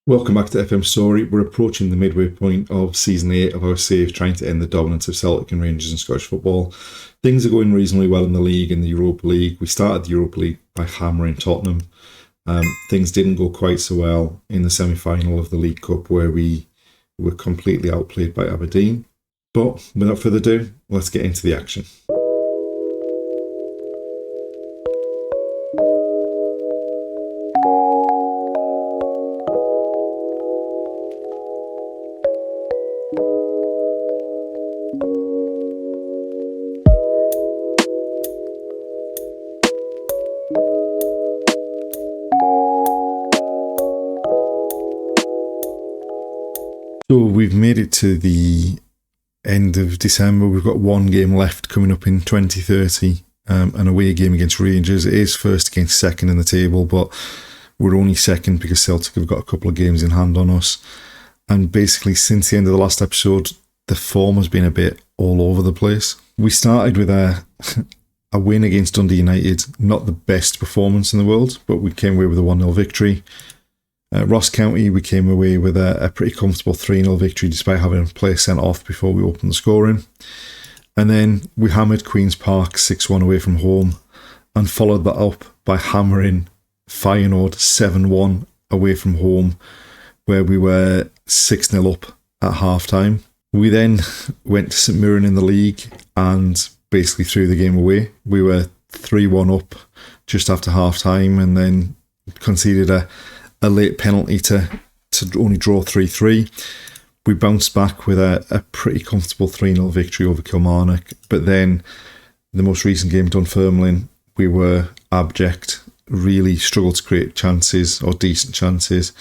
Welcome back to FM Storey. We're approaching the midway point of Season 8 of our save, trying to end the dominance of Celtic and Rangers in Scottish football. Things are going reasonably well in the league, in the Europa League. We started the Europa League by hammering Tottenham. Things didn't go quite so well in the semi-final of the League Cup, where we were completely outplayed by Aberdeen. But without further ado, let's get into the action. So we've made it to the end of December. We've got one game left coming up in 2030, an away game against Rangers. It is first against second in the table, but we're only second because Celtic have got a couple of games in hand on us. And basically, since the end of the last episode, the form has been a bit all over the place. We started with a win against Dundee United, not the best performance in the world, but we came away with a 1-0 victory. Ross County, we came away with a pretty comfortable 3-0 victory despite having a player sent off before we opened the scoring. And then we hammered Queen's Park 6-1 away from home and followed that up by hammering Feyenoord 7-1 away from home, where we were 6-0 up at half-time. We then went to St Mirren in the league and basically threw the game away. We were 3-1 up just after half-time and then conceded a late penalty to only draw 3-3. We bounced back with a pretty comfortable 3-0 victory over Kilmarnock. But then the most recent game, Dunfermline, we were abject, really struggled to create chances or decent chances,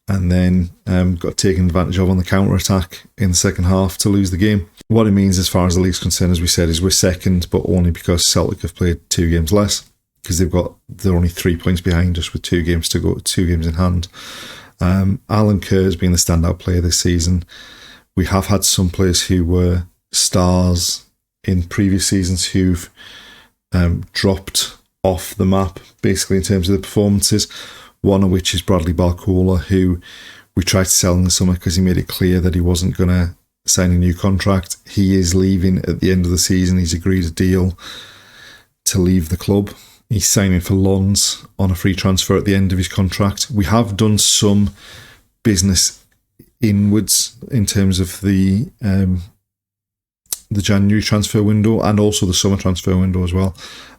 and then got taken advantage of on the counter-attack in the second half to lose the game. What it means as far as the league's concerned, as we said, is we're second, but only because Celtic have played 2 games less, because they're only 3 points behind us with 2 games to go, 2 games in hand. Alan Kerr has been the standout player this season. We have had some players who were stars in previous seasons who've dropped off the map, basically, in terms of the performances. One of which is Bradley Barcola, who we tried to sell in the summer because he made it clear that he wasn't going to sign a new contract. He is leaving at the end of the season. He's agreed a deal to leave the club. He's signing for Lons on a free transfer at the end of his contract. We have done some business inwards in terms of the January transfer window and also the summer transfer window as well.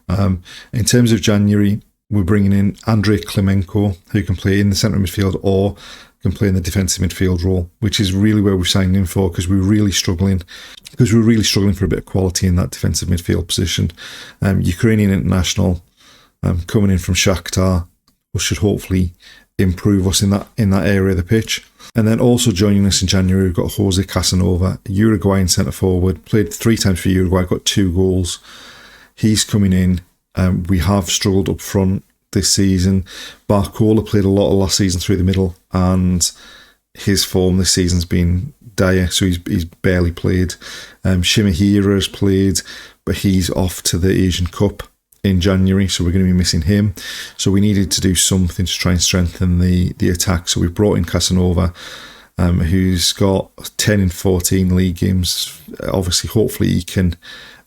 In terms of January, we're bringing in Andrei Klimenko, who can play in the centre midfield or can play in the defensive midfield role, which is really where we've signed him for, because we're really struggling for a bit of quality in that defensive midfield position. Ukrainian international, coming in from Shakhtar, which should hopefully improve us in that area of the pitch. And then also joining us in January, we've got Jose Casanova, Uruguayan centre forward, played 3 times for Uruguay, got 2 goals. He's coming in. We have struggled up front this season. Barcola played a lot of last season through the middle, and his form this season's been dire, so he's barely played. Shimahira has played, but he's off to the Asian Cup in January, so we're going to be missing him. So we needed to do something to try and strengthen the attack. So we brought in Casanova, who's got 10 in 14 league games. Obviously, hopefully he can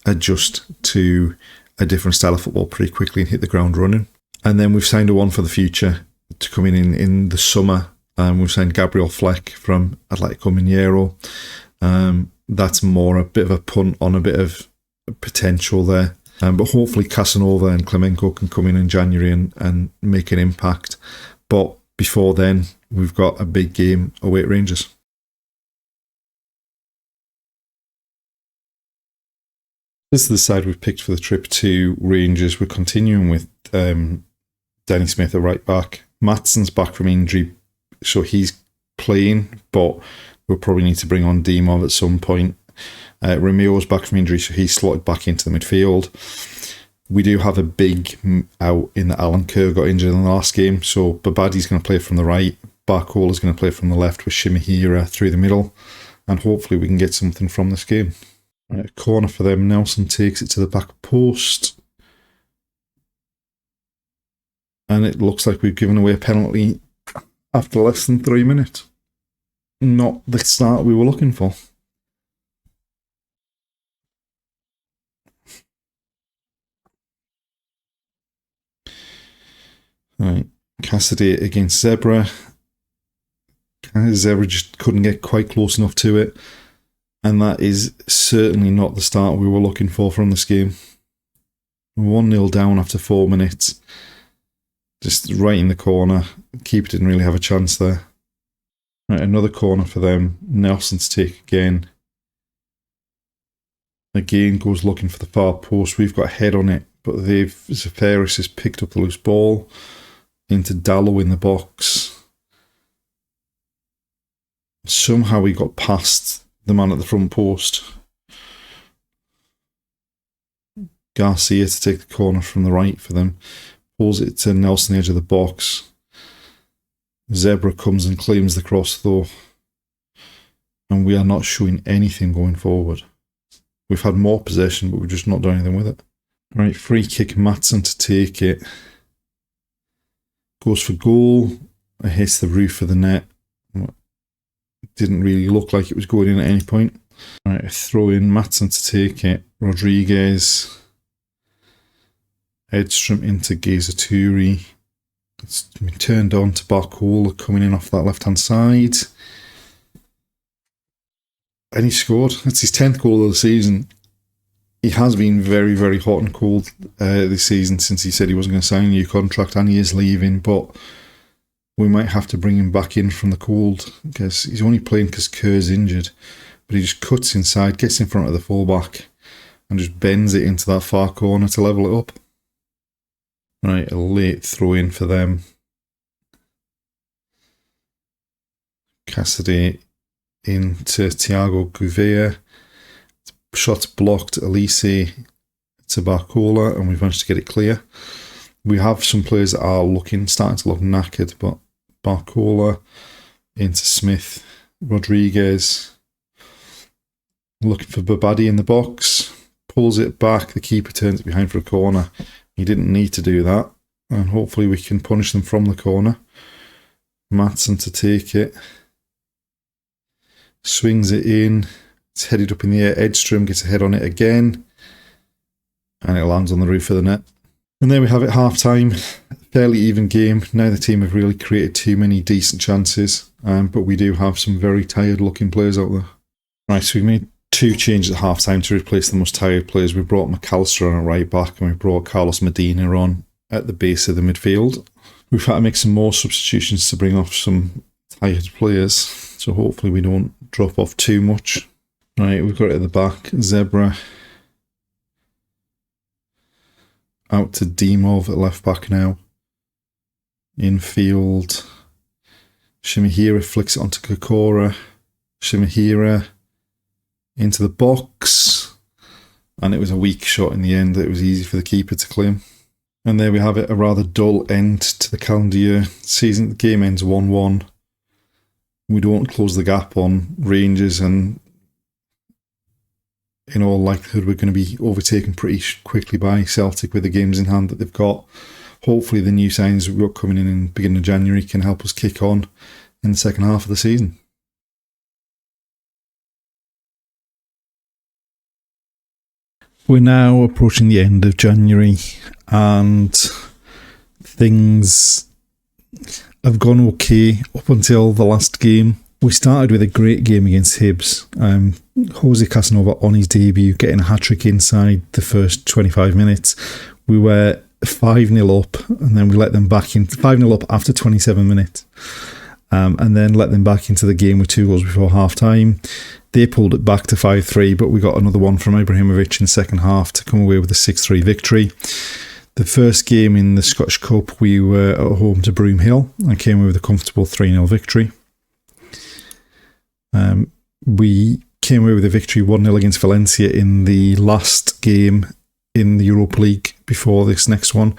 adjust to a different style of football pretty quickly and hit the ground running. And then we've signed a one for the future to come in the summer. We've signed Gabriel Fleck from Atletico Mineiro. That's more a bit of a punt on a bit of potential there. But hopefully Casanova and Klimenko can come in January and make an impact. But before then, we've got a big game away at Rangers. This is the side we've picked for the trip to Rangers. We're continuing with Danny Smith at right back. Matsson's back from injury, so he's playing, but we'll probably need to bring on Dimov at some point. Romeo's back from injury, so he's slotted back into the midfield. We do have a big out in that Alan Kerr got injured in the last game, so Babadi's going to play from the right, Barcola's going to play from the left with Shimahira through the middle, and hopefully we can get something from this game. Right, corner for them. Nelson takes it to the back post. And it looks like we've given away a penalty after less than 3 minutes. Not the start we were looking for. Right, Cassidy against Zebra. Zebra just couldn't get quite close enough to it. And that is certainly not the start we were looking for from this game. 1-0 down after 4 minutes. Just right in the corner. Keeper didn't really have a chance there. Right, another corner for them. Nelson to take again. Again goes looking for the far post. We've got a head on it, but Zafaris has picked up the loose ball into Dallow in the box. Somehow he got past the man at the front post. Garcia to take the corner from the right for them. Pulls it to Nelson, the edge of the box. Zebra comes and claims the cross though. And we are not showing anything going forward. We've had more possession, but we've just not done anything with it. Right, free kick, Matson to take it. Goes for goal. It hits the roof of the net. Didn't really look like it was going in at any point. Right, a throw in, Matson to take it. Rodriguez. Edstrom into Gazaturi. It's been turned on to Barcola coming in off that left-hand side. And he scored. That's his 10th goal of the season. He has been very, very hot and cold this season since he said he wasn't going to sign a new contract, and he is leaving, but we might have to bring him back in from the cold because he's only playing because Kerr's injured. But he just cuts inside, gets in front of the fullback and just bends it into that far corner to level it up. Right, a late throw in for them. Cassidy into Thiago Gouveia. Shots blocked, Elise to Barcola, and we've managed to get it clear. We have some players that are starting to look knackered, but Barcola into Smith. Rodriguez looking for Babadi in the box. Pulls it back, the keeper turns it behind for a corner. He didn't need to do that, and hopefully we can punish them from the corner. Matson to take it. Swings it in. It's headed up in the air. Edstrom gets a head on it again. And it lands on the roof of the net. And there we have it, half-time. Fairly even game. Neither team have really created too many decent chances. But we do have some very tired-looking players out there. Right, so we made 2 changes at half-time to replace the most tired players. We brought McAllister on a right back, and we brought Carlos Medina on at the base of the midfield. We've had to make some more substitutions to bring off some tired players, so hopefully we don't drop off too much. Right, we've got it at the back. Zebra out to Dimov at left back now. Infield, Shimahira flicks it onto Kokora. Shimahira into the box, and it was a weak shot in the end. It was easy for the keeper to claim. And there we have it, a rather dull end to the calendar year season. The game ends 1-1. We don't close the gap on Rangers, and in all likelihood we're going to be overtaken pretty quickly by Celtic with the games in hand that they've got. Hopefully the new signings we've got coming in the beginning of January can help us kick on in the second half of the season. We're now approaching the end of January, and things have gone okay up until the last game. We started with a great game against Hibs. Jose Casanova on his debut, getting a hat-trick inside the first 25 minutes. We were 5-0 up, and then we let them back in. 5-0 up after 27 minutes. And then let them back into the game with 2 goals before half-time. They pulled it back to 5-3, but we got another one from Ibrahimovic in the second half to come away with a 6-3 victory. The first game in the Scottish Cup, we were at home to Broomhill and came away with a comfortable 3-0 victory. We came away with a victory 1-0 against Valencia in the last game in the Europa League before this next one.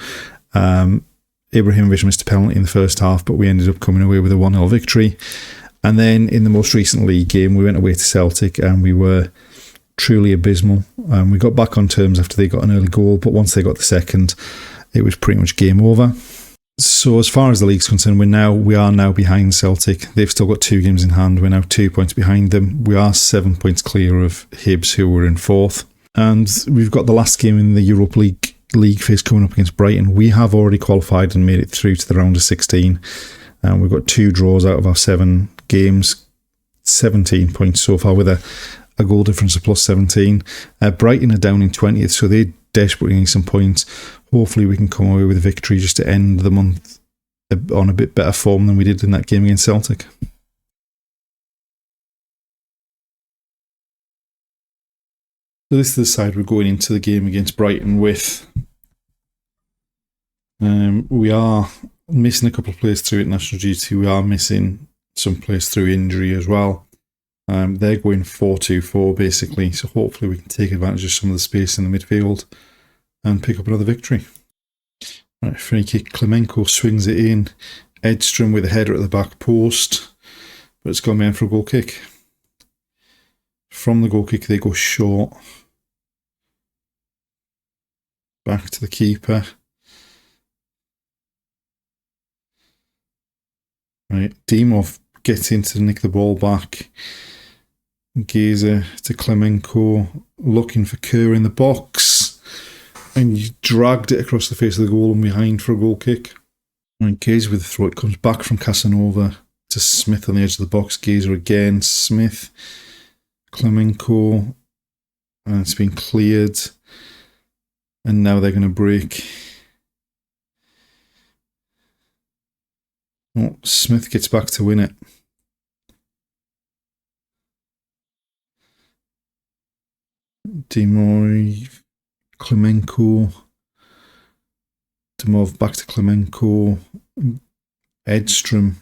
Ibrahimovic missed a penalty in the first half, but we ended up coming away with a 1-0 victory. And then in the most recent league game, we went away to Celtic and we were truly abysmal. We got back on terms after they got an early goal, but once they got the second, it was pretty much game over. So as far as the league's concerned, we are now behind Celtic. They've still got 2 games in hand. We're now 2 points behind them. We are 7 points clear of Hibs, who were in 4th. And we've got the last game in the Europa League phase coming up against Brighton. We have already qualified and made it through to the round of 16. And we've got 2 draws out of our 7 games. 17 points so far with a goal difference of plus 17. Brighton are down in 20th, so they desperately need some points. Hopefully we can come away with a victory just to end the month on a bit better form than we did in that game against Celtic. So this is the side we're going into the game against Brighton with. We are missing a couple of players through international duty. We are missing some players through injury as well. They're going 4-2-4 basically, so hopefully we can take advantage of some of the space in the midfield and pick up another victory. Right, free kick, Klemenko swings it in. Edstrom with a header at the back post, but it's gone meant for a goal kick. From the goal kick they go short. Back to the keeper. Right, Dimov gets in to nick the ball back. Geza to Klemenko, looking for Kerr in the box, and he dragged it across the face of the goal and behind for a goal kick. And Geza with the throw, it comes back from Casanova to Smith on the edge of the box. Geza again, Smith, Klemenko, and it's been cleared, and now they're going to break. Oh, Smith gets back to win it. Dimov, Klemenko, Dimov back to Klemenko, Edstrom.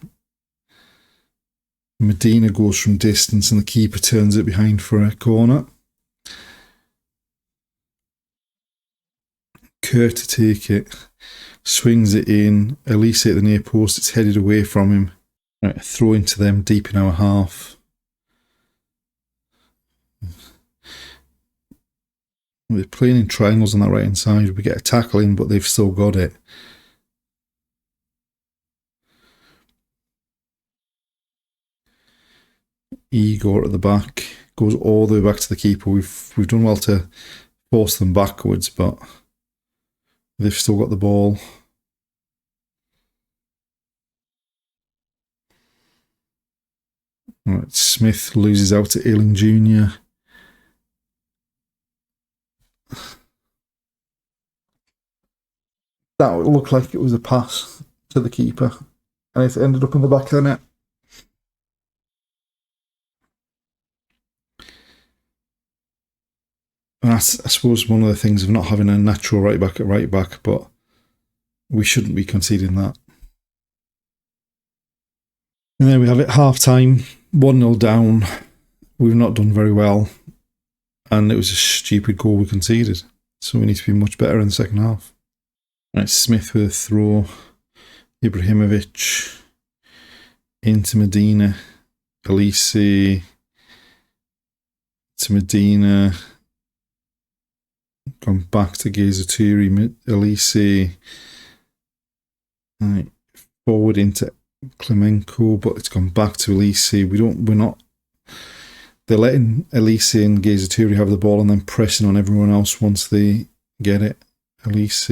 Medina goes from distance and the keeper turns it behind for a corner. Kerr to take it, swings it in, Elise at the near post, it's headed away from him. Right, throw into them deep in our half. They're playing in triangles on that right hand side. We get a tackle in, but they've still got it. Igor at the back goes all the way back to the keeper. We've done well to force them backwards, but they've still got the ball. Right, Smith loses out to Ayling Jr. That looked like it was a pass to the keeper, and it ended up in the back of the net. And that's, I suppose, one of the things of not having a natural right back at right back, but we shouldn't be conceding that. And then we have it half time, 1-0 down. We've not done very well, and it was a stupid goal we conceded. So we need to be much better in the second half. Right, Smith with a throw. Ibrahimovic into Medina. Elise to Medina. Gone back to Gazaturi. Elise. Right, forward into Klemenko, but it's gone back to Elise. They're letting Elise and Gazaturi have the ball and then pressing on everyone else once they get it. Elise.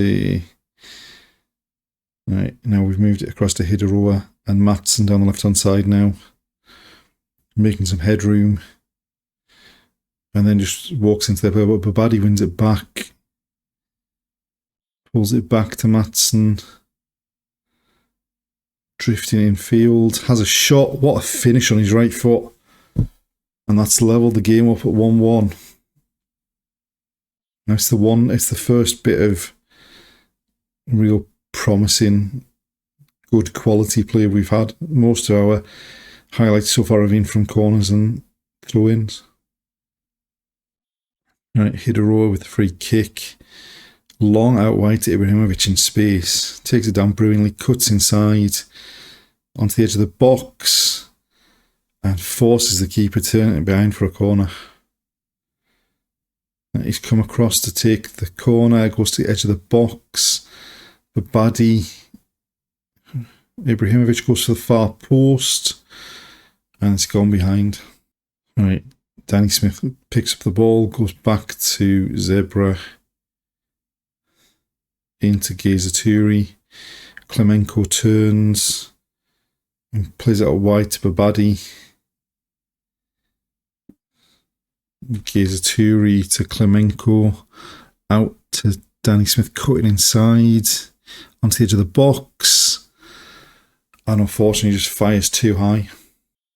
Right, now we've moved it across to Hideroa and Matson down the left-hand side now. Making some headroom. And then just walks into there. But Babadi wins it back. Pulls it back to Matson. Drifting in field. Has a shot. What a finish on his right foot. And that's leveled the game up at 1-1. Now it's the first bit of real promising, good quality play we've had. Most of our highlights so far have been from corners and throw-ins. Right, Hideroa with the free kick. Long out wide to Ibrahimovic in space. Takes it down brilliantly, cuts inside onto the edge of the box and forces the keeper turning it behind for a corner. And he's come across to take the corner, goes to the edge of the box. Babadi Ibrahimovic goes to the far post, and it's gone behind. Right, Danny Smith picks up the ball, goes back to Zebra, into Gazaturi. Klemenko turns and plays it out wide to Babadi. Gazaturi to Klemenko, out to Danny Smith, cutting inside onto the edge of the box, and unfortunately just fires too high.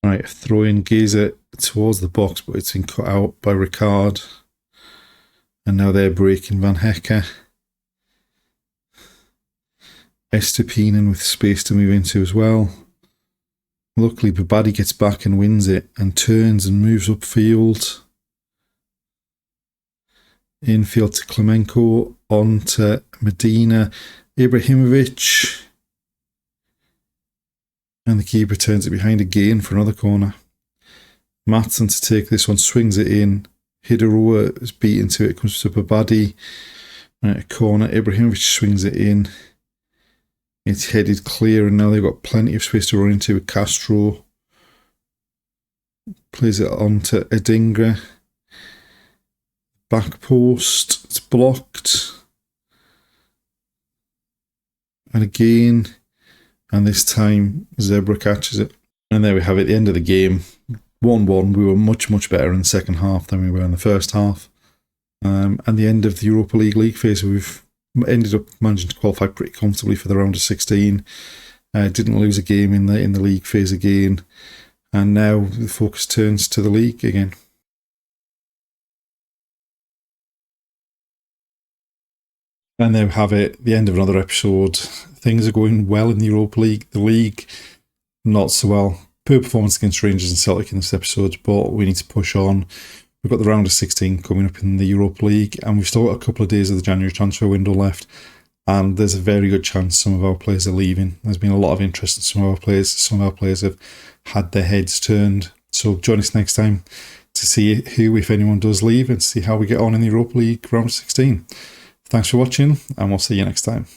Right, throwing Gaza towards the box, but it's been cut out by Ricard, and now they're breaking Van Hecke. Estepinen with space to move into as well. Luckily, Babadi gets back and wins it and turns and moves upfield. Infield to Klemenko, on to Medina, Ibrahimovic. And the keeper turns it behind again for another corner. Matson to take this one, swings it in. Hideroa is beaten to it, comes to Babadi. Right, a corner, Ibrahimovic swings it in. It's headed clear, and now they've got plenty of space to run into with Castro. Plays it on to Adingra. Back post, it's blocked. And again, and this time Zebra catches it. And there we have it, the end of the game. 1-1, we were much, much better in the second half than we were in the first half. And the end of the Europa League phase, we've ended up managing to qualify pretty comfortably for the round of 16. Didn't lose a game in the league phase again. And now the focus turns to the league again. And there we have it, the end of another episode. Things are going well in the Europa League. The league, not so well. Poor performance against Rangers and Celtic in this episode, but we need to push on. We've got the round of 16 coming up in the Europa League, and we've still got a couple of days of the January transfer window left. And there's a very good chance some of our players are leaving. There's been a lot of interest in some of our players. Some of our players have had their heads turned. So join us next time to see who, if anyone, does leave, and see how we get on in the Europa League round of 16. Thanks for watching, and we'll see you next time.